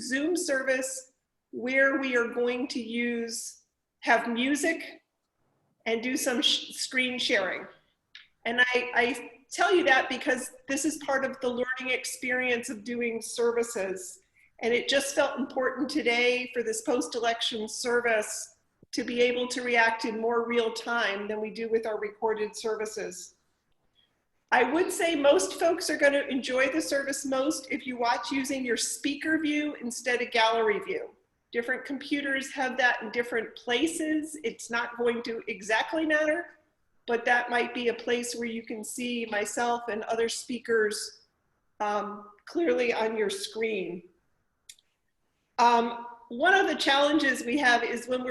Zoom service where we are going to have music and do some screen sharing. And I tell you that because this is part of the learning experience of doing services. And it just felt important today for this post-election service to be able to react in more real time than we do with our recorded services. I would say most folks are going to enjoy the service most if you watch using your speaker view instead of gallery view. Different computers have that in different places. It's not going to exactly matter, but that might be a place where you can see myself and other speakers clearly on your screen. One of the challenges we have is when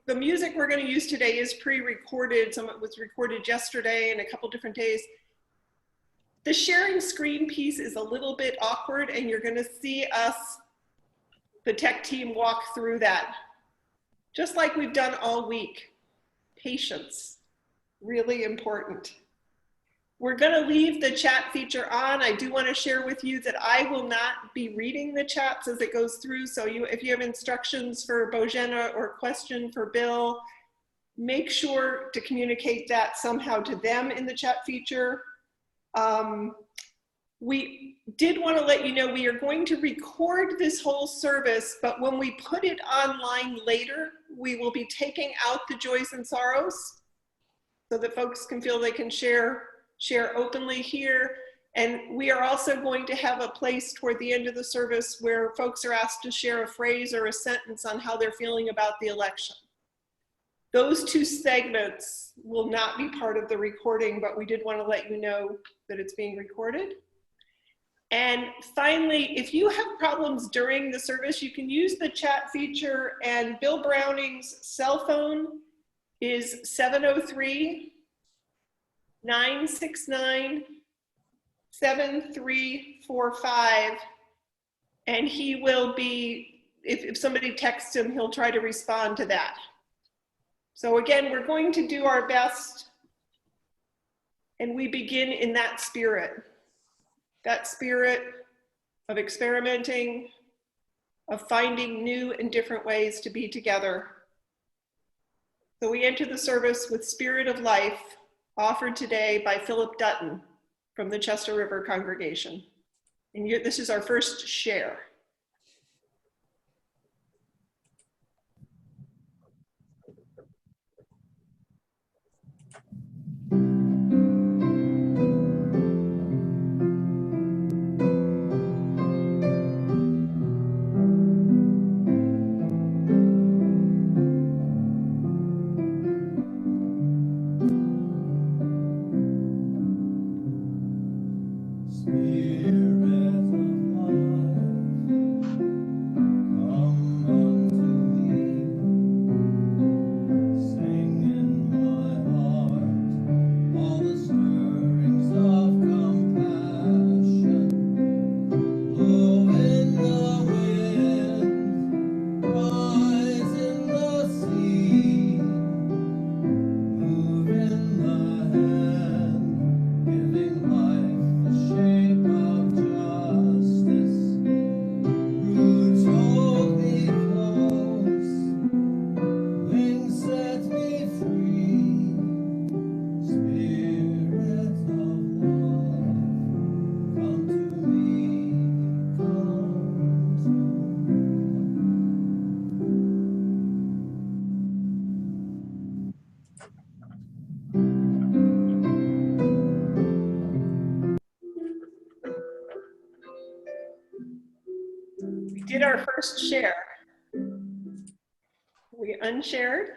the music we're going to use today is pre-recorded. Some of it was recorded yesterday and a couple different days. The sharing screen piece is a little bit awkward, and you're going to see us, the tech team, walk through that. Just like we've done all week. Patience, really important. We're going to leave the chat feature on. I do want to share with you that I will not be reading the chats as it goes through. So if you have instructions for Bojena or question for Bill, make sure to communicate that somehow to them in the chat feature. We did want to let you know we are going to record this whole service, but when we put it online later, we will be taking out the joys and sorrows so that folks can feel they can share openly here. And we are also going to have a place toward the end of the service where folks are asked to share a phrase or a sentence on how they're feeling about the election. Those two segments will not be part of the recording, but we did want to let you know that it's being recorded. And finally, if you have problems during the service, you can use the chat feature, and Bill Browning's cell phone is 703-969-7345. And he will be, if somebody texts him, he'll try to respond to that. So again, we're going to do our best, and we begin in that spirit of experimenting, of finding new and different ways to be together. So we enter the service with Spirit of Life, offered today by Philip Dutton from the Chester River congregation. And this is our first share. Did our first share. We unshared.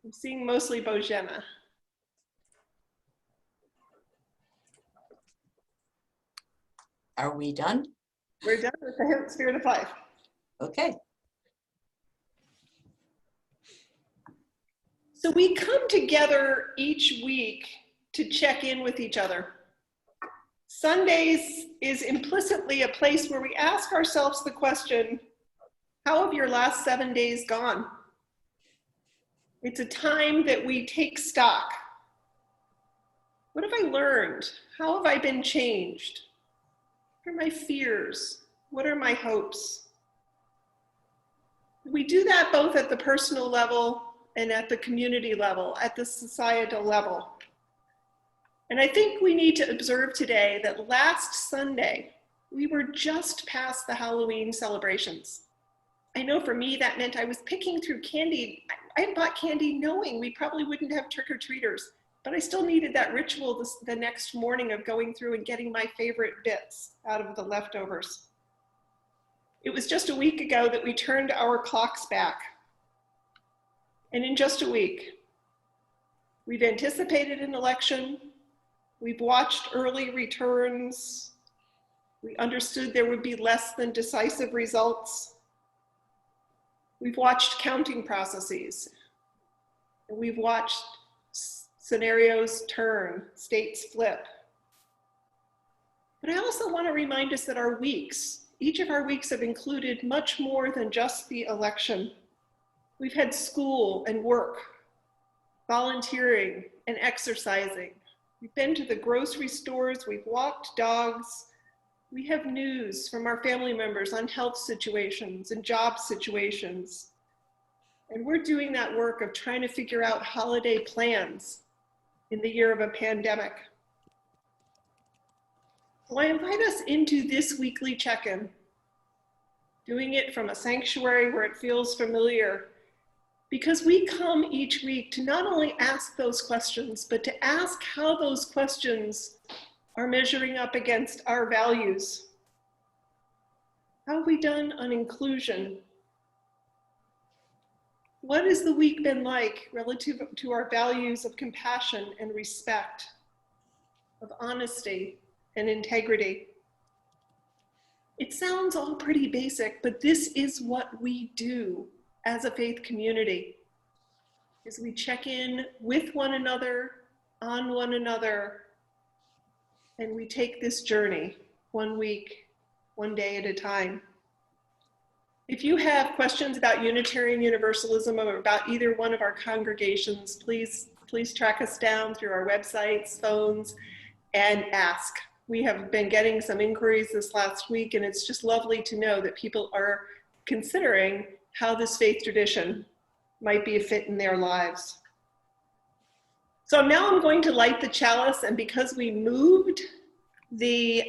I'm seeing mostly Bojena. Are we done? We're done with the Spirit of Life. Okay. So we come together each week to check in with each other. Sundays is implicitly a place where we ask ourselves the question, how have your last 7 days gone? It's a time that we take stock. What have I learned? How have I been changed? What are my fears? What are my hopes? We do that both at the personal level and at the community level, at the societal level. And I think we need to observe today that last Sunday, we were just past the Halloween celebrations. I know for me that meant I was picking through candy. I had bought candy knowing we probably wouldn't have trick-or-treaters, but I still needed that ritual the next morning of going through and getting my favorite bits out of the leftovers. It was just a week ago that we turned our clocks back. And in just a week, we've anticipated an election, we've watched early returns, we understood there would be less than decisive results. We've watched counting processes, and we've watched scenarios turn, states flip. But I also want to remind us that our weeks, each of our weeks have included much more than just the election. We've had school and work, volunteering and exercising. We've been to the grocery stores, we've walked dogs. We have news from our family members on health situations and job situations. And we're doing that work of trying to figure out holiday plans in the year of a pandemic. So I invite us into this weekly check-in, doing it from a sanctuary where it feels familiar, because we come each week to not only ask those questions, but to ask how those questions are measuring up against our values. How have we done on inclusion? What has the week been like relative to our values of compassion and respect, of honesty and integrity? It sounds all pretty basic, but this is what we do as a faith community, is we check in with one another, on one another, and we take this journey 1 week, 1 day at a time. If you have questions about Unitarian Universalism or about either one of our congregations, please track us down through our websites, phones, and ask. We have been getting some inquiries this last week, and it's just lovely to know that people are considering how this faith tradition might be a fit in their lives. So now I'm going to light the chalice, and because we moved the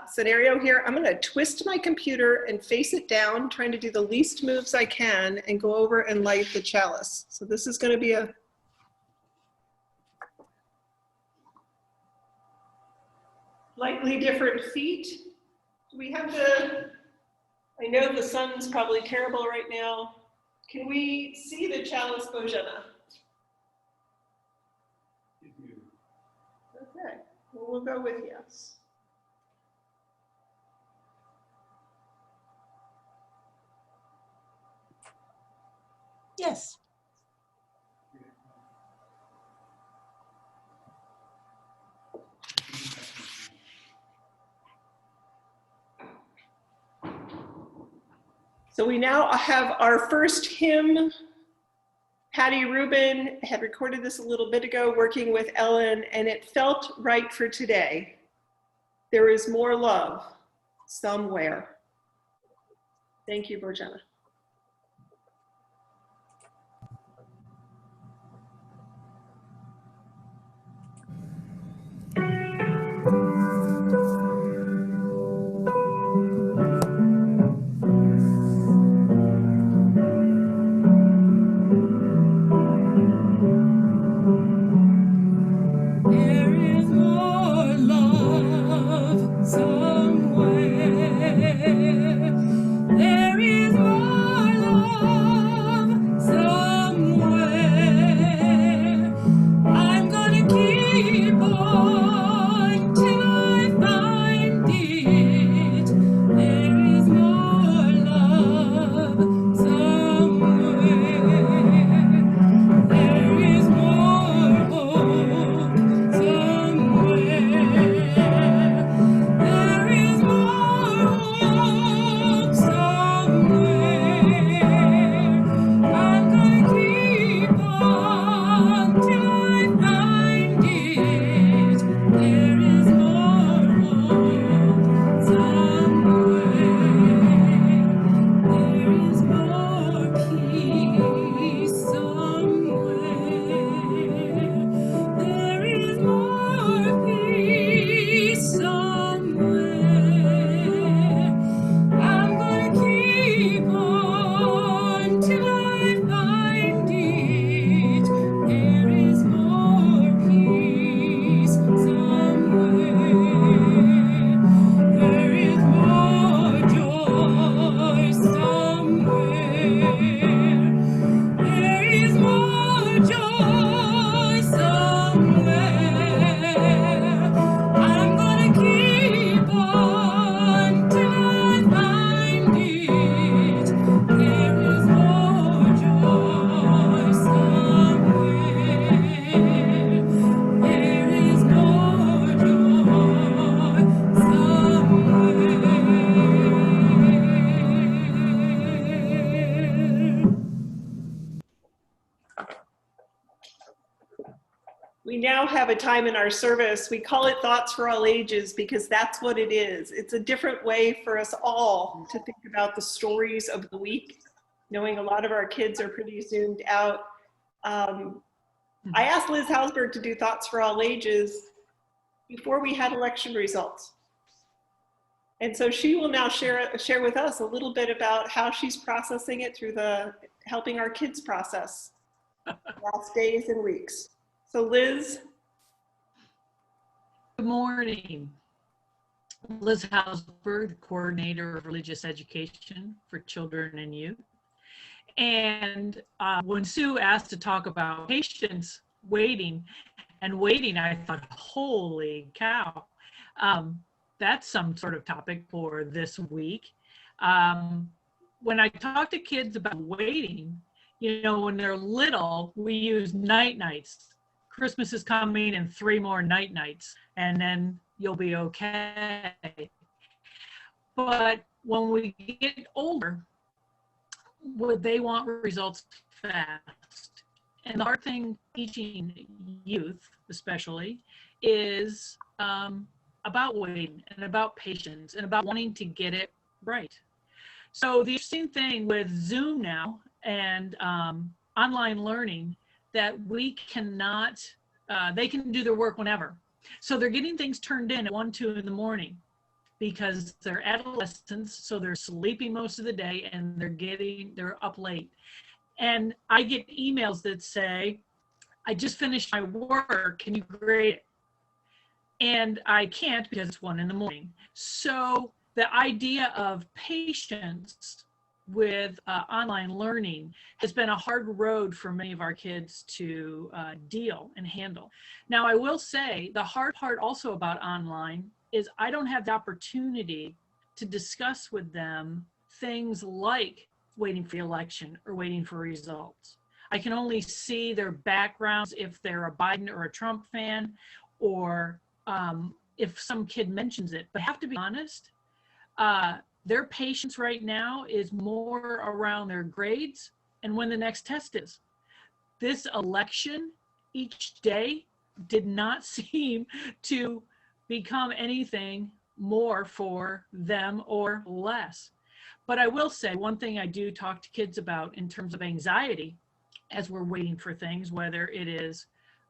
scenario here, I'm going to twist my computer and face it down, trying to do the least moves I can and go over and light the chalice. So this is going to be a slightly different feat. We have the, I know the sun's probably terrible right now. Can we see the chalice, Bojana? Okay, well, we'll go with yes. Yes. So we now have our first hymn. Patty Rubin had recorded this a little bit ago working with Ellen, and it felt right for today. There is more love somewhere. Thank you, Bojana. There is more now have a time in our service. We call it Thoughts for All Ages because that's what it is. It's a different way for us all to think about the stories of the week, knowing a lot of our kids are pretty zoomed out. I asked Liz Hausberg to do Thoughts for All Ages before we had election results. And so she will now share with us a little bit about how she's processing it through helping our kids process last days and weeks. So Liz. Good morning. Liz Hausberg, Coordinator of Religious Education for Children and Youth. And when Sue asked to talk about patience, waiting, I thought, holy cow, that's some sort of topic for this week. When I talk to kids about waiting, you know, when they're little, we use night-nights. Christmas is coming and 3 more night-nights, and then you'll be okay. But when we get older, they want results fast. And the hard thing teaching youth, especially, is about waiting and about patience and about wanting to get it right. So the interesting thing with Zoom now and online learning, that we cannot, they can do their work whenever. So they're getting things turned in at 1, 2 in the morning because they're adolescents, so they're sleeping most of the day and they're up late. And I get emails that say, I just finished my work, can you grade it? And I can't because it's 1 in the morning. So the idea of patience with online learning has been a hard road for many of our kids to deal and handle. Now, I will say the hard part also about online is I don't have the opportunity to discuss with them things like waiting for the election or waiting for results. I can only see their backgrounds if they're a Biden or a Trump fan, or if some kid mentions it. But I have to be honest, their patience right now is more around their grades and when the next test is. This election each day did not seem to become anything more for them or less. But I will say one thing I do talk to kids about in terms of anxiety as we're waiting for things, whether it is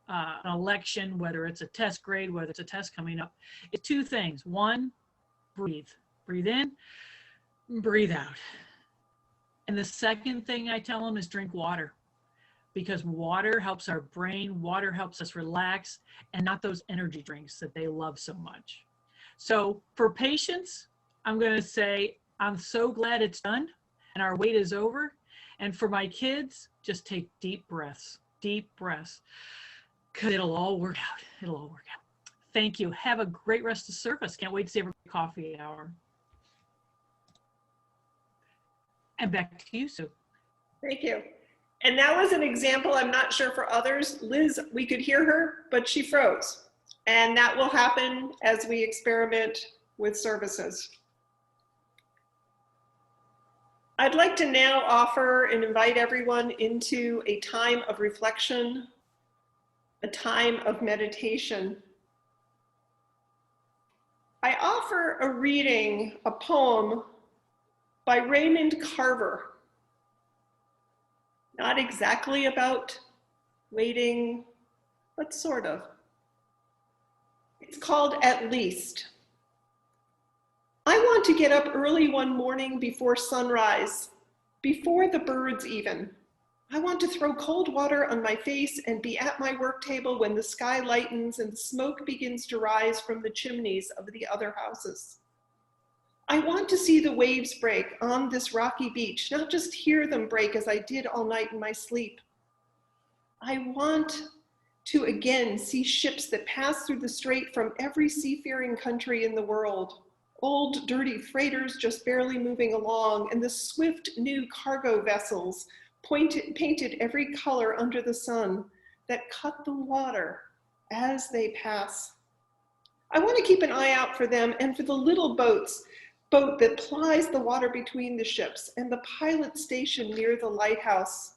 an election, whether it's a test grade, whether it's a test coming up, is 2 things. 1, breathe. Breathe in, breathe out. And the second thing I tell them is drink water, because water helps our brain, water helps us relax, and not those energy drinks that they love so much. So for patience, I'm going to say, I'm so glad it's done and our wait is over. And for my kids, just take deep breaths, because it'll all work out. It'll all work out. Thank you. Have a great rest of service. Can't wait to see every coffee hour. And back to you, Sue. Thank you. And that was an example. I'm not sure for others. Liz, we could hear her, but she froze. And that will happen as we experiment with services. I'd like to now offer and invite everyone into a time of reflection, a time of meditation. I offer a reading, a poem by Raymond Carver. Not exactly about waiting, but sort of. It's called At Least. I want to get up early one morning before sunrise, before the birds even. I want to throw cold water on my face and be at my work table when the sky lightens and smoke begins to rise from the chimneys of the other houses. I want to see the waves break on this rocky beach, not just hear them break as I did all night in my sleep. I want to again see ships that pass through the strait from every seafaring country in the world. Old dirty freighters just barely moving along, and the swift new cargo vessels painted every color under the sun that cut the water as they pass. I want to keep an eye out for them and for the little boat that plies the water between the ships and the pilot station near the lighthouse.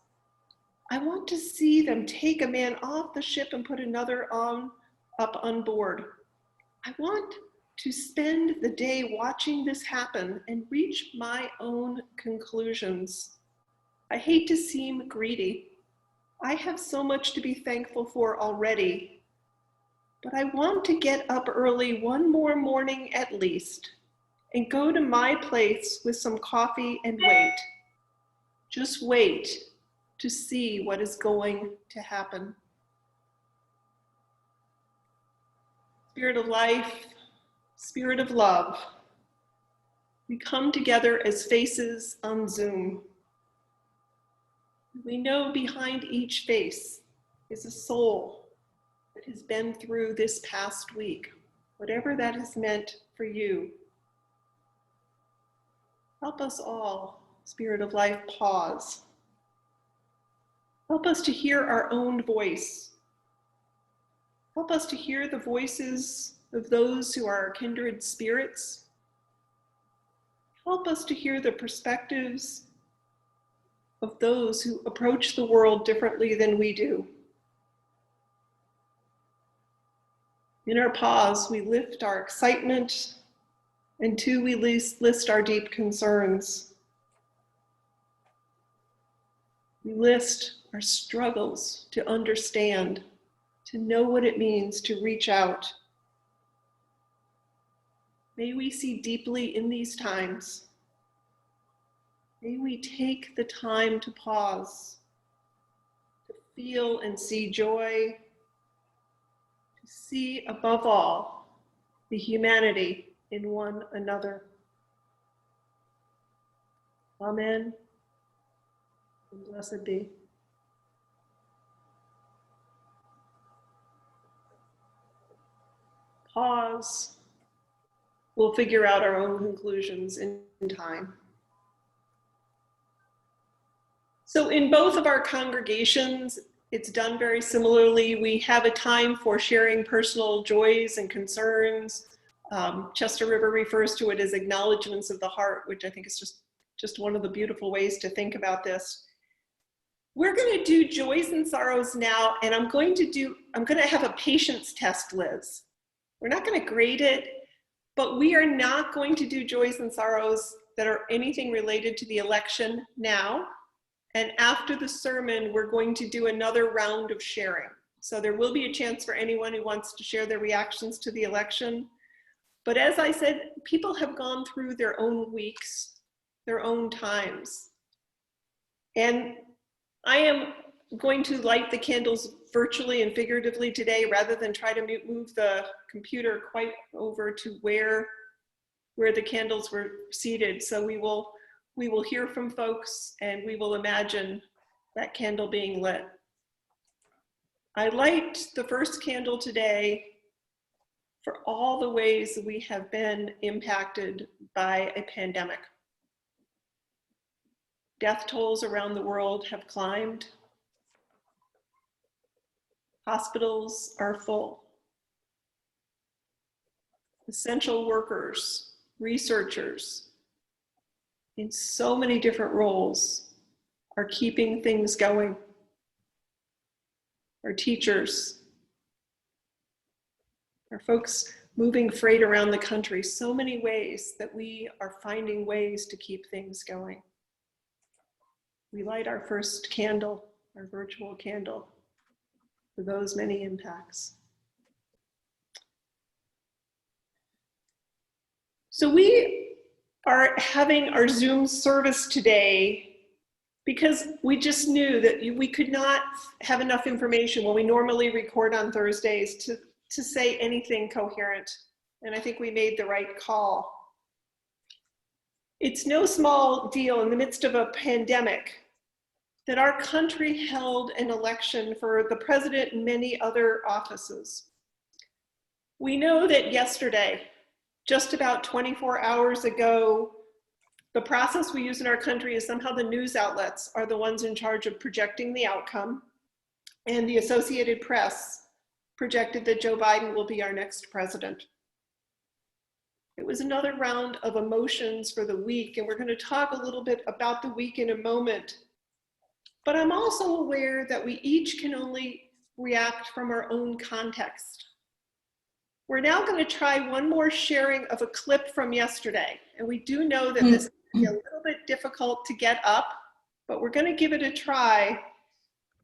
I want to see them take a man off the ship and put another up on board. I want to spend the day watching this happen and reach my own conclusions. I hate to seem greedy. I have so much to be thankful for already, but I want to get up early one more morning at least and go to my place with some coffee and wait. Just wait to see what is going to happen. Spirit of life, spirit of love, we come together as faces on Zoom. We know behind each face is a soul that has been through this past week, whatever that has meant for you. Help us all, Spirit of Life, pause. Help us to hear our own voice. Help us to hear the voices of those who are our kindred spirits. Help us to hear the perspectives of those who approach the world differently than we do. In our pause, we lift our excitement, and two, we list our deep concerns. We list our struggles to understand, to know what it means to reach out. May we see deeply in these times. May we take the time to pause, to feel and see joy, to see above all the humanity in one another. Amen, and blessed be. Pause. We'll figure out our own conclusions in time. So in both of our congregations, it's done very similarly. We have a time for sharing personal joys and concerns. Chester River refers to it as acknowledgements of the heart, which I think is just one of the beautiful ways to think about this. We're going to do joys and sorrows now, and I'm going to have a patience test, Liz. We're not going to grade it, but we are not going to do joys and sorrows that are anything related to the election now. And after the sermon, we're going to do another round of sharing. So there will be a chance for anyone who wants to share their reactions to the election. But as I said, people have gone through their own weeks, their own times. And I am going to light the candles virtually and figuratively today, rather than try to move the computer quite over to where the candles were seated. So we will hear from folks, and we will imagine that candle being lit. I light the first candle today for all the ways that we have been impacted by a pandemic. Death tolls around the world have climbed. Hospitals are full. Essential workers, researchers, in so many different roles are keeping things going. Our teachers, our folks moving freight around the country, so many ways that we are finding ways to keep things going. We light our first candle, our virtual candle, for those many impacts. So we are having our Zoom service today because we just knew that we could not have enough information when we normally record on Thursdays to say anything coherent. And I think we made the right call. It's no small deal in the midst of a pandemic that our country held an election for the president and many other offices. We know that yesterday, just about 24 hours ago, the process we use in our country is somehow the news outlets are the ones in charge of projecting the outcome, and the Associated Press projected that Joe Biden will be our next president. It was another round of emotions for the week, and we're going to talk a little bit about the week in a moment. But I'm also aware that we each can only react from our own context. We're now going to try one more sharing of a clip from yesterday. And we do know that this is a little bit difficult to get up, but we're going to give it a try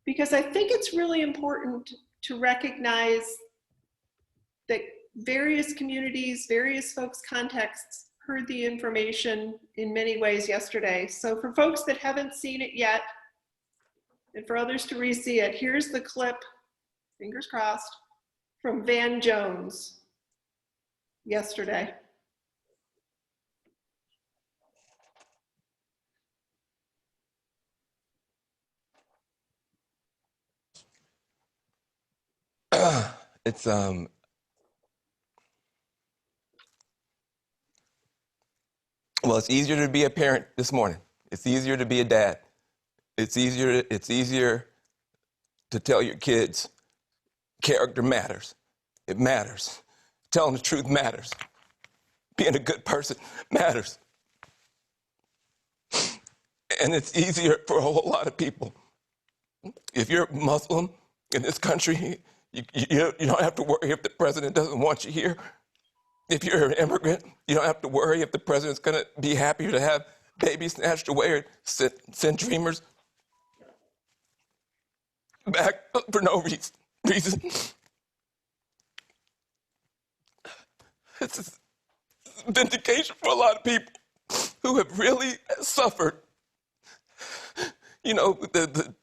because I think it's really important to recognize that various communities, various folks' contexts heard the information in many ways yesterday. So for folks that haven't seen it yet, and for others to re-see it, here's the clip, fingers crossed, from Van Jones yesterday. It's well, it's easier to be a parent this morning. It's easier to be a dad. It's easier to tell your kids character matters. It matters. Telling the truth matters. Being a good person matters. And it's easier for a whole lot of people. If you're Muslim in this country, you don't have to worry if the president doesn't want you here. If you're an immigrant, you don't have to worry if the president's going to be happier to have babies snatched away or send dreamers back for no reason. This is vindication for a lot of people who have really suffered. You know, the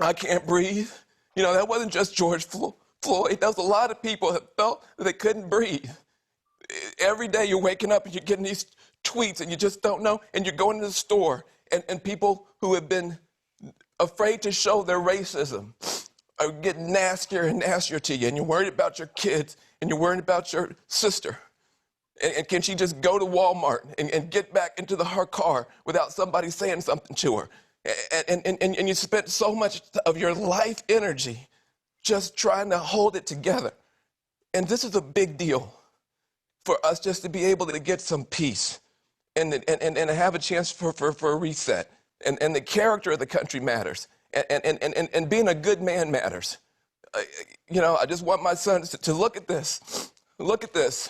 I can't breathe. You know, that wasn't just George Floyd. That was a lot of people that felt that they couldn't breathe. Every day you're waking up and you're getting these tweets and you just don't know, and you're going to the store and people who have been afraid to show their racism are getting nastier and nastier to you, and you're worried about your kids and you're worried about your sister. And can she just go to Walmart and get back into her car without somebody saying something to her? And you spent so much of your life energy just trying to hold it together. And this is a big deal for us just to be able to get some peace and have a chance for a reset. And the character of the country matters. And being a good man matters. You know, I just want my sons to look at this. Look at this.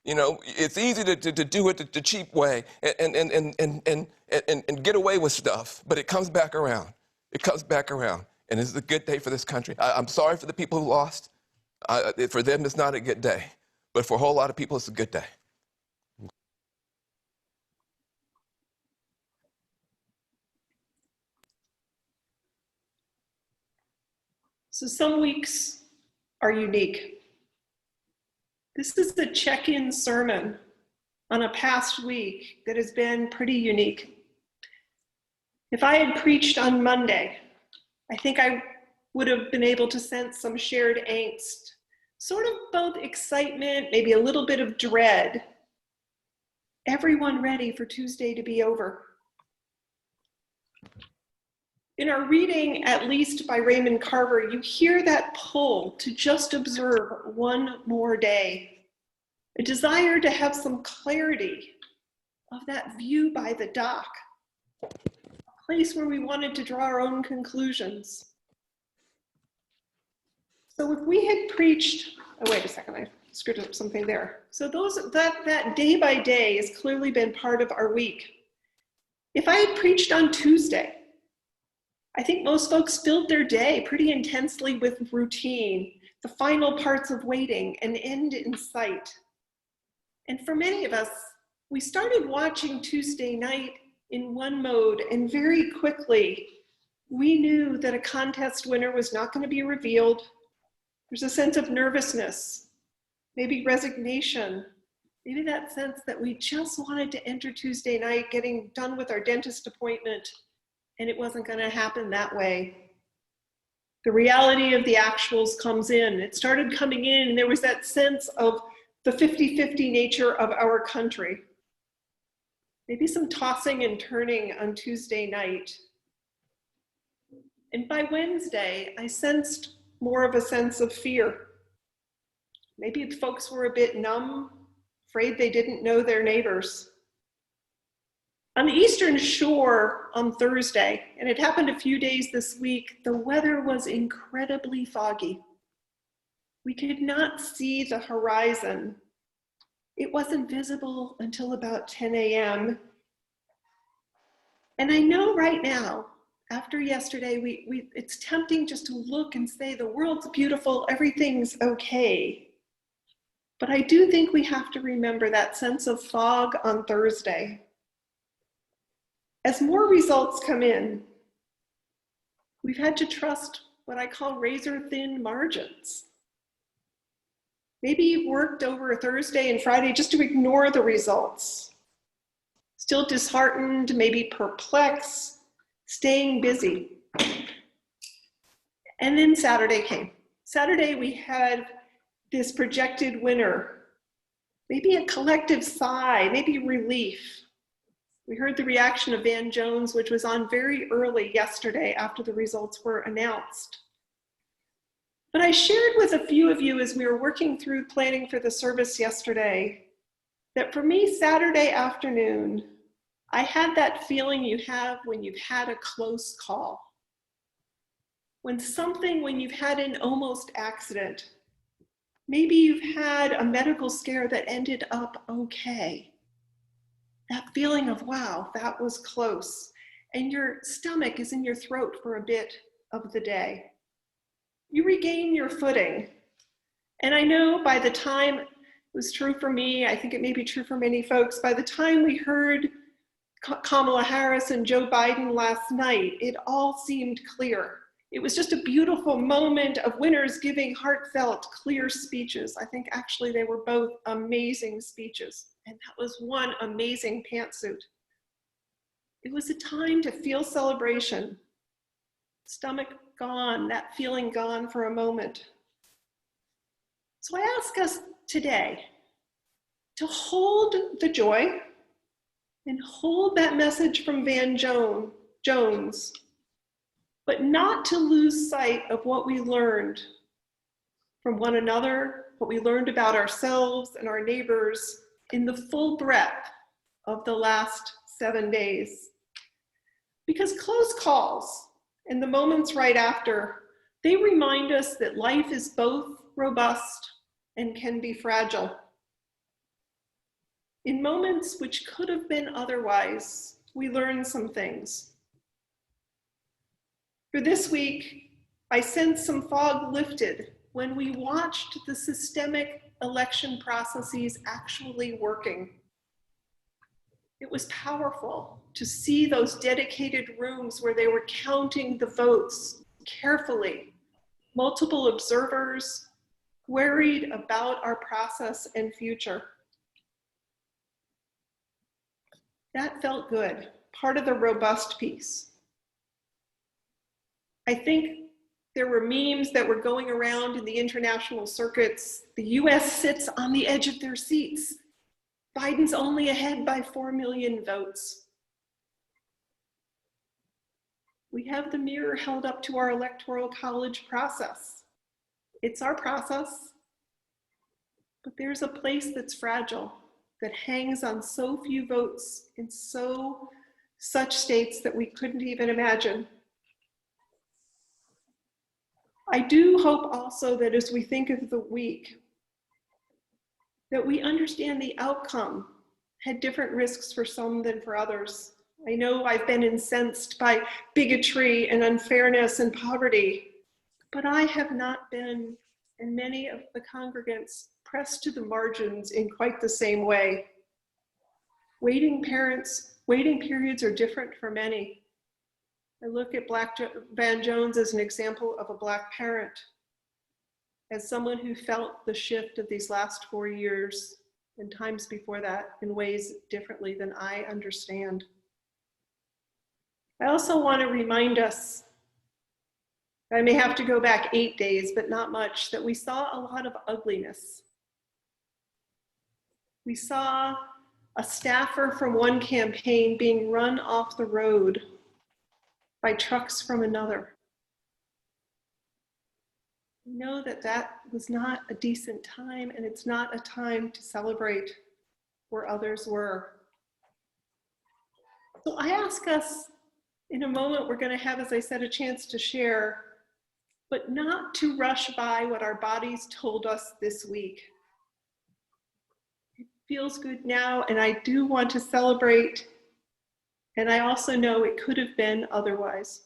You know, it's easy to do it the cheap way and get away with stuff, but it comes back around. It comes back around. And this is a good day for this country. I'm sorry for the people who lost. For them, it's not a good day. But for a whole lot of people, it's a good day. So some weeks are unique. This is the check-in sermon on a past week that has been pretty unique. If I had preached on Monday, I think I would have been able to sense some shared angst, sort of both excitement, maybe a little bit of dread. Everyone ready for Tuesday to be over. In our reading, at least by Raymond Carver, you hear that pull to just observe one more day, a desire to have some clarity of that view by the dock, a place where we wanted to draw our own conclusions. So if we had preached, oh wait a second, I screwed up something there. So that day by day has clearly been part of our week. If I had preached on Tuesday, I think most folks filled their day pretty intensely with routine, the final parts of waiting, an end in sight. And for many of us, we started watching Tuesday night in one mode, and very quickly, we knew that a contest winner was not going to be revealed. There's a sense of nervousness, maybe resignation, maybe that sense that we just wanted to enter Tuesday night, getting done with our dentist appointment, and it wasn't going to happen that way. The reality of the actuals comes in. It started coming in, and there was that sense of the 50-50 nature of our country. Maybe some tossing and turning on Tuesday night. And by Wednesday, I sensed more of a sense of fear. Maybe folks were a bit numb, afraid they didn't know their neighbors. On the Eastern Shore on Thursday, and it happened a few days this week, the weather was incredibly foggy. We could not see the horizon. It wasn't visible until about 10 a.m. And I know right now, after yesterday, it's tempting just to look and say the world's beautiful, everything's okay. But I do think we have to remember that sense of fog on Thursday. As more results come in, we've had to trust what I call razor-thin margins. Maybe you've worked over Thursday and Friday just to ignore the results. Still disheartened, maybe perplexed, staying busy. And then Saturday came. Saturday we had this projected winner, maybe a collective sigh, maybe relief. We heard the reaction of Van Jones, which was on very early yesterday after the results were announced. But I shared with a few of you as we were working through planning for the service yesterday, that for me, Saturday afternoon, I had that feeling you have when you've had a close call. When you've had an almost accident. Maybe you've had a medical scare that ended up okay. That feeling of, wow, that was close. And your stomach is in your throat for a bit of the day. You regain your footing. And I know by the time, it was true for me, I think it may be true for many folks, by the time we heard Kamala Harris and Joe Biden last night, it all seemed clear. It was just a beautiful moment of winners giving heartfelt, clear speeches. I think actually they were both amazing speeches. And that was one amazing pantsuit. It was a time to feel celebration. Stomach gone, that feeling gone for a moment. So I ask us today to hold the joy and hold that message from Van Jones, but not to lose sight of what we learned from one another, what we learned about ourselves and our neighbors in the full breadth of the last 7 days. Because close calls and the moments right after, they remind us that life is both robust and can be fragile. In moments which could have been otherwise, we learn some things. For this week, I sensed some fog lifted when we watched the systemic election processes actually working. It was powerful to see those dedicated rooms where they were counting the votes carefully, multiple observers worried about our process and future. That felt good, part of the robust piece. I think there were memes that were going around in the international circuits. The US sits on the edge of their seats. Biden's only ahead by 4 million votes. We have the mirror held up to our electoral college process. It's our process, but there's a place that's fragile, that hangs on so few votes in such states that we couldn't even imagine. I do hope also that as we think of the week, that we understand the outcome had different risks for some than for others. I know I've been incensed by bigotry and unfairness and poverty, but I have not been, and many of the congregants, pressed to the margins in quite the same way. Waiting periods are different for many. I look at Van Jones as an example of a Black parent, as someone who felt the shift of these last 4 years and times before that in ways differently than I understand. I also want to remind us, I may have to go back 8 days, but not much, that we saw a lot of ugliness. We saw a staffer from one campaign being run off the road by trucks from another. We know that that was not a decent time, and it's not a time to celebrate where others were. So I ask us, in a moment, we're going to have, as I said, a chance to share, but not to rush by what our bodies told us this week. It feels good now, and I do want to celebrate, and I also know it could have been otherwise.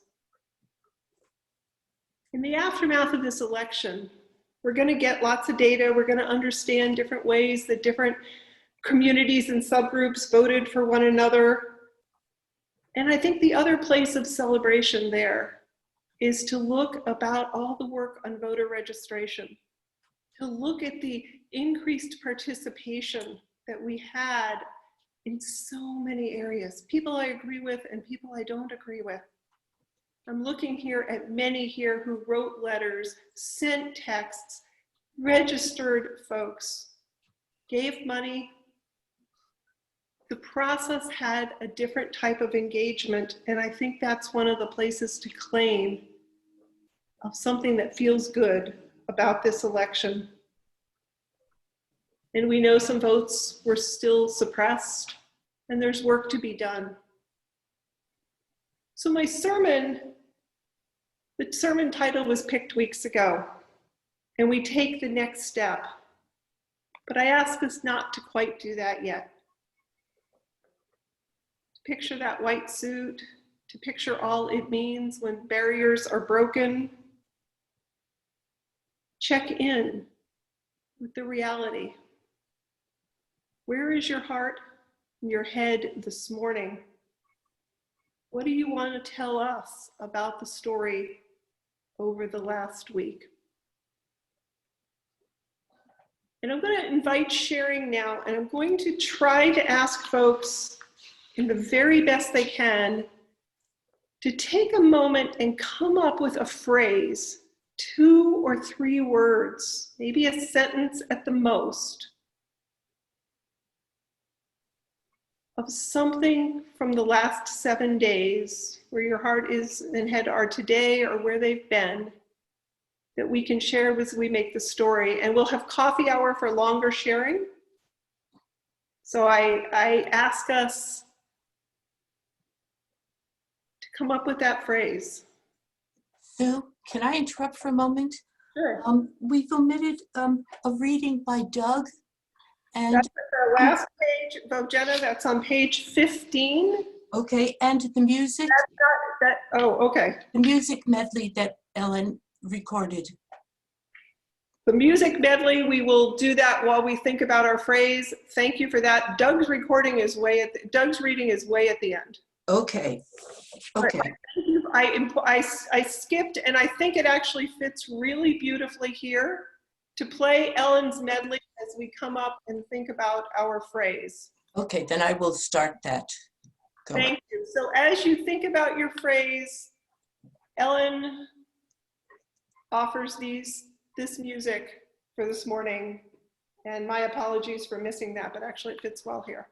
In the aftermath of this election, we're going to get lots of data. We're going to understand different ways that different communities and subgroups voted for one another. And I think the other place of celebration there is to look about all the work on voter registration, to look at the increased participation that we had in so many areas, people I agree with and people I don't agree with. I'm looking here at many here who wrote letters, sent texts, registered folks, gave money. The process had a different type of engagement, and I think that's one of the places to claim of something that feels good about this election. And we know some votes were still suppressed, and there's work to be done. So my sermon, the sermon title was picked weeks ago, and we take the next step. But I ask us not to quite do that yet. Picture that white suit, to picture all it means when barriers are broken. Check in with the reality. Where is your heart and your head this morning? What do you want to tell us about the story over the last week? And I'm going to invite sharing now, and I'm going to try to ask folks in the very best they can to take a moment and come up with a phrase, 2 or 3 words, maybe a sentence at the most, of something from the last 7 days, where your heart is and head are today or where they've been, that we can share as we make the story. And we'll have coffee hour for longer sharing. So I ask us to come up with that phrase. Sue, can I interrupt for a moment? Sure. We've omitted a reading by Doug, and That's the last page, Jenna, that's on page 15. okay, and the music, Oh, okay. the music medley that Ellen recorded. The music medley, we will do that while we think about our phrase. Thank you for that. Doug's reading is way at the end. Okay, okay. I skipped, and I think it actually fits really beautifully here to play Ellen's medley as we come up and think about our phrase. Okay, then I will start that. Go. Thank you. So as you think about your phrase, Ellen offers this music for this morning, and my apologies for missing that, but actually it fits well here.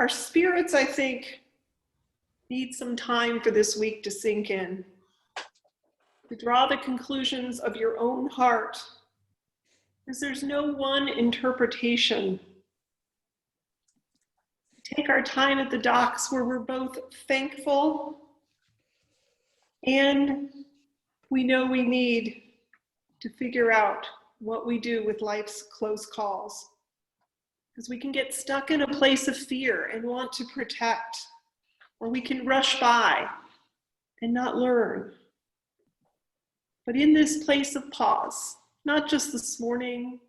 our spirits, I think, need some time for this week to sink in, to draw the conclusions of your own heart, because there's no one interpretation. Take our time at the docks where we're both thankful and we know we need to figure out what we do with life's close calls. Because we can get stuck in a place of fear and want to protect, or we can rush by and not learn. But in this place of pause, not just this morning,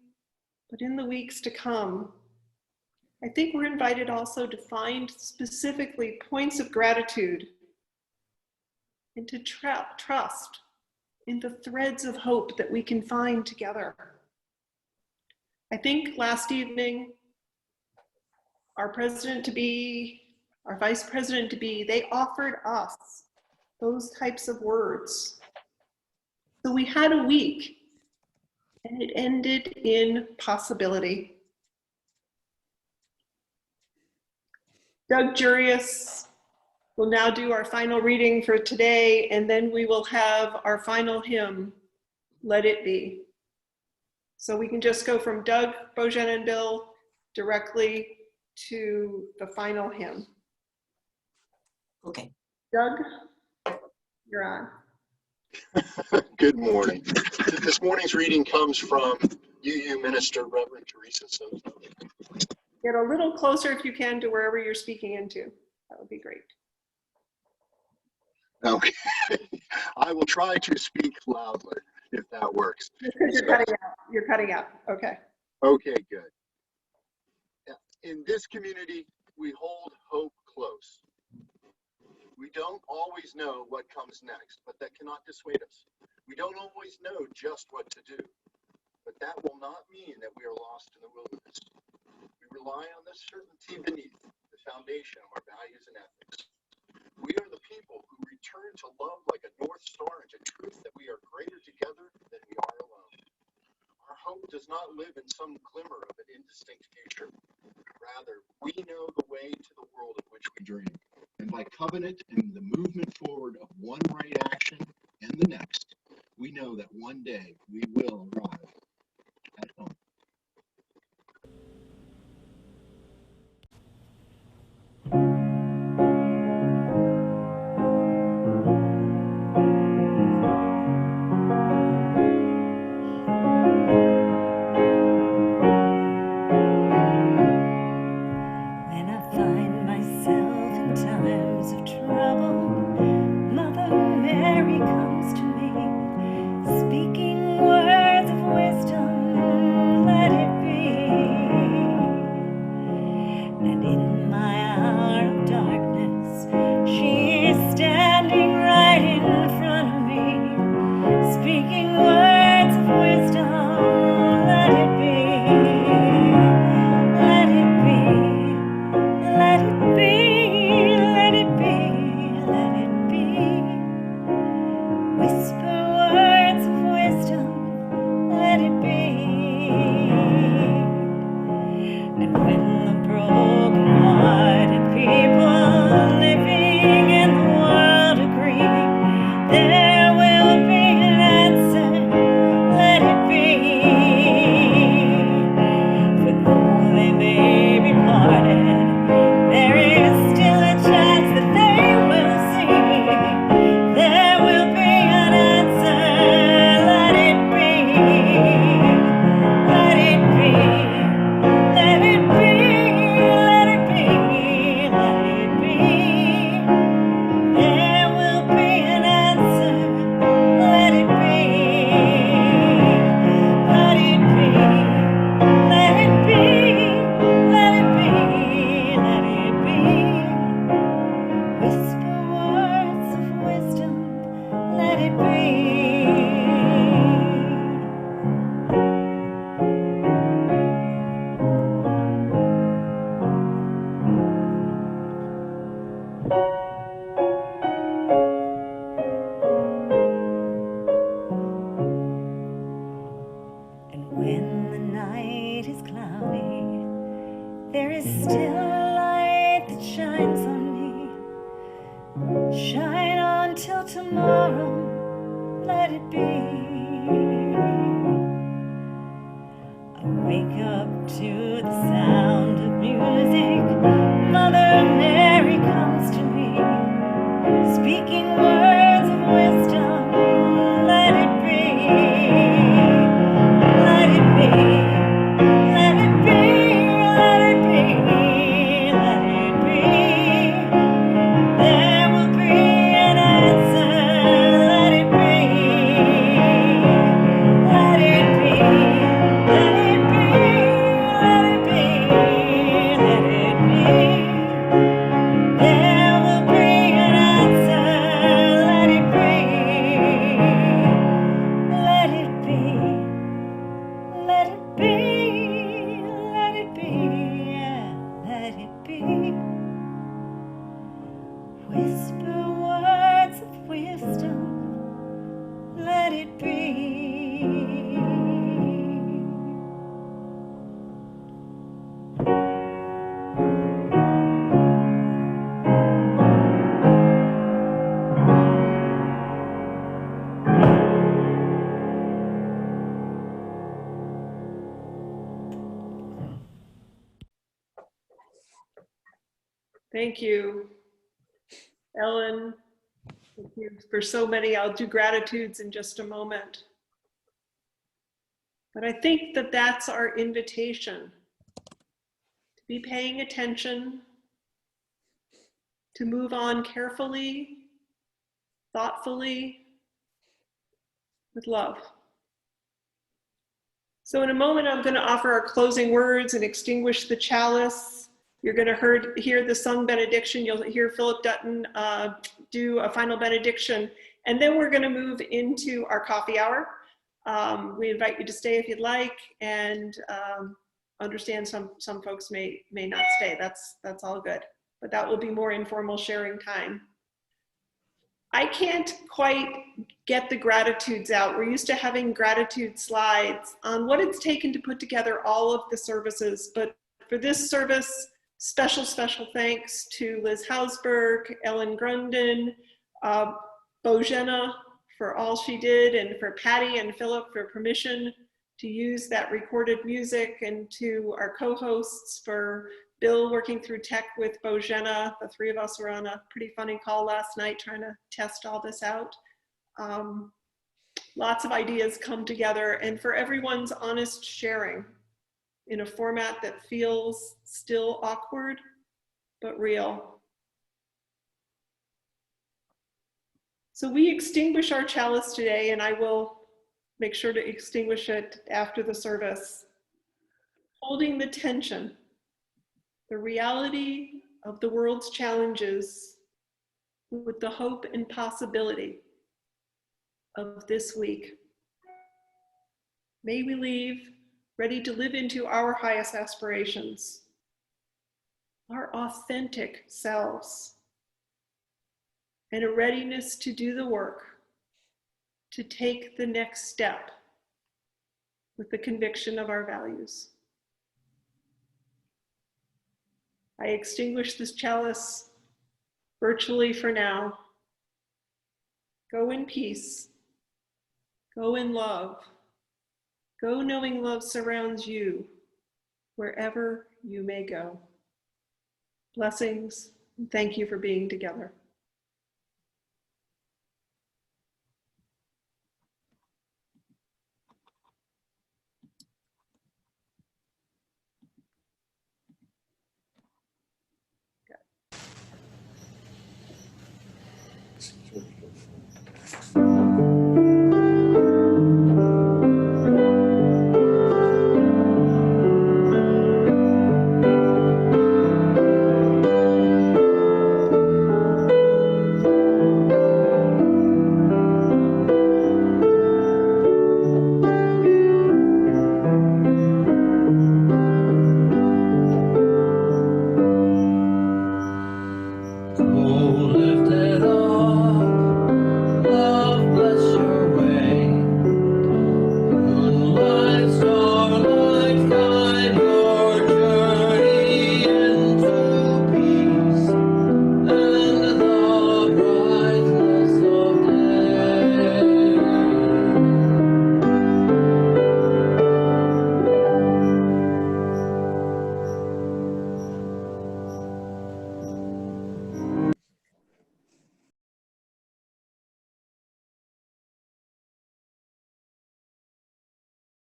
but in the weeks to come, I think we're invited also to find specifically points of gratitude and to trust in the threads of hope that we can find together. I think last evening, our president-to-be, our vice president-to-be, they offered us those types of words. So we had a week, and it ended in possibility. Doug Jurius will now do our final reading for today, and then we will have our final hymn, Let It Be. So we can just go from Doug, Bojan, and Bill directly to the final hymn. Okay. Doug, you're on. Good morning. This morning's reading comes from UU Minister Reverend Teresa Soto. Get a little closer if you can to wherever you're speaking into. That would be great. Okay. I will try to speak loudly if that works. Because you're cutting out. You're cutting out. Okay. Okay, good. In this community, we hold hope close. We don't always know what comes next, but that cannot dissuade us. We don't always know just what to do, but that will not mean that we are lost in the wilderness. We rely on the certainty beneath the foundation of our values and ethics. We are the people who return to love like a North Star and to truth that we are greater together than we are alone. Our hope does not live in some glimmer of an indistinct future. Rather, we know the way to the world of which we dream. And by covenant and the movement forward of one right action and the next, we know that one day we will arrive at home. When I find myself in times of trouble, Mother Mary comes to me, speaking words of wisdom, let it be. And in my hour of darkness, she is standing right in front of me, speaking words of wisdom, let it be. Let it be. Let it be, let it be, let it be. Whisper words of wisdom, let it be. And when the broken-hearted people living in the world agree, there will be an answer, let it be. For though they may be parted, there is still a chance that they will see. There will be an answer. Let it be. Let it be. Let it be. Let it be. Let it be. There will be an answer. Let it be. Let it be. Let it be. Let it be. Let it be. Whisper words of wisdom, let it be. And when the night is cloudy, there is still a light shines on me. Shine on till tomorrow, let it be. I wake up to the sound of music. Mother Mary comes to me, speaking words of wisdom. Let it be, let it be, let it be, let it be, let it be. There will be an answer. Let it be, let it be, let it be, let it be, let it be. There will be an answer. Let it be, let it be, let it be, let it be, yeah, let it be. Whisper words of wisdom, let it be. Thank you, Ellen. Thank you for so many. I'll do gratitudes in just a moment. But I think that that's our invitation, to be paying attention, to move on carefully, thoughtfully, with love. So in a moment, I'm going to offer our closing words and extinguish the chalice. You're going to hear the sung benediction. You'll hear Philip Dutton do a final benediction. And then we're going to move into our coffee hour. We invite you to stay if you'd like, and understand some folks may not stay. That's all good. But that will be more informal sharing time. I can't quite get the gratitudes out. We're used to having gratitude slides on what it's taken to put together all of the services. But for this service, special thanks to Liz Hausberg, Ellen Grunden, Bojena for all she did, and for Patty and Philip for permission to use that recorded music, and to our co-hosts, for Bill working through tech with Bojena. The three of us were on a pretty funny call last night trying to test all this out. Lots of ideas come together, and for everyone's honest sharing in a format that feels still awkward, but real. So we extinguish our chalice today, and I will make sure to extinguish it after the service, holding the tension, the reality of the world's challenges with the hope and possibility of this week. May we leave ready to live into our highest aspirations, our authentic selves, and a readiness to do the work, to take the next step with the conviction of our values. I extinguish this chalice virtually for now. Go in peace. Go in love. Go knowing love surrounds you wherever you may go. Blessings, and thank you for being together.